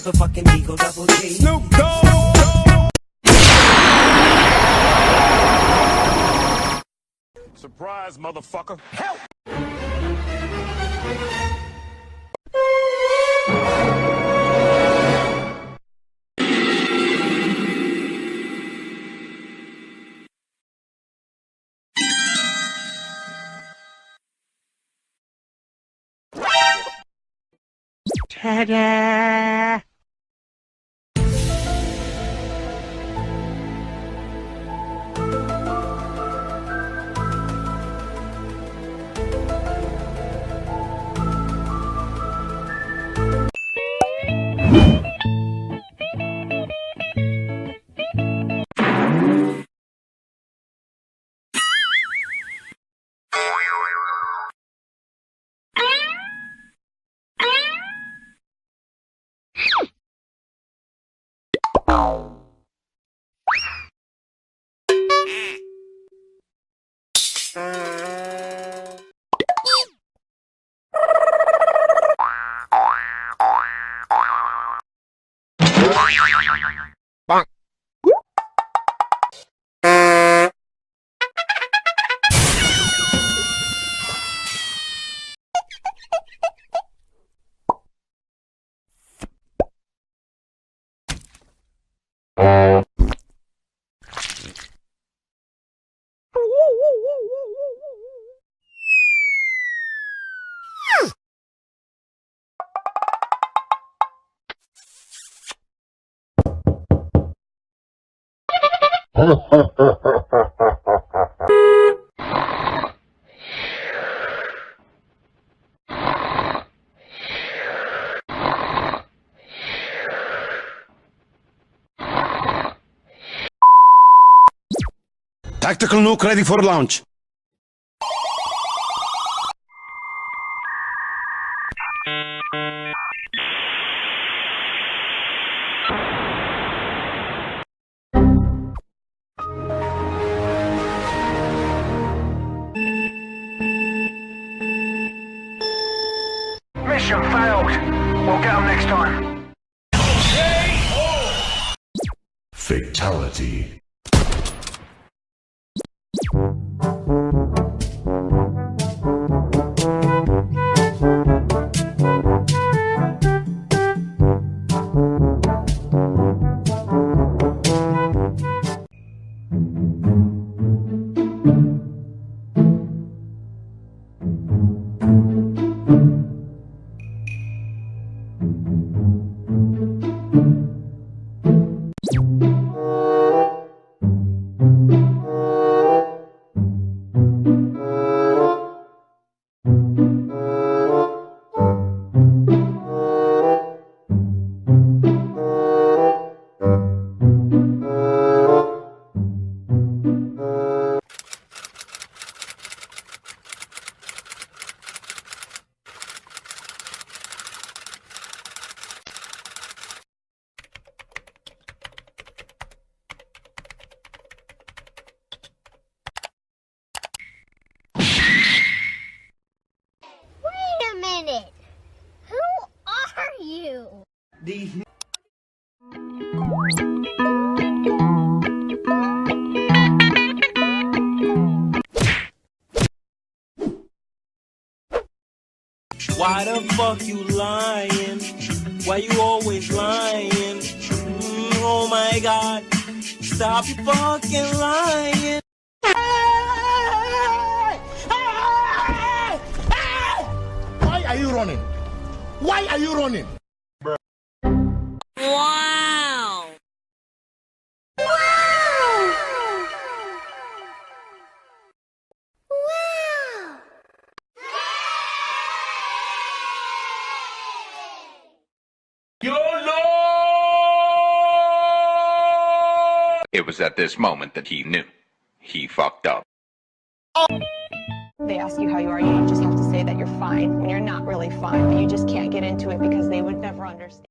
motherfucking Eagle Double G. Snoop Dogg. Surprise, motherfucker. Help! Ta-da! Bonk. Tactical nuke ready for launch. Mission failed. We'll get them next time. Fatality. Wait a minute! Who are you? These Why the fuck you lying? Why you always lying? Oh my god, stop you fucking lying. Why are you running? Why are you running? Wow! It was at this moment that he knew. He fucked up. They ask you how you are, you just have to say that you're fine when you're not really fine, but you just can't get into it because they would never understand.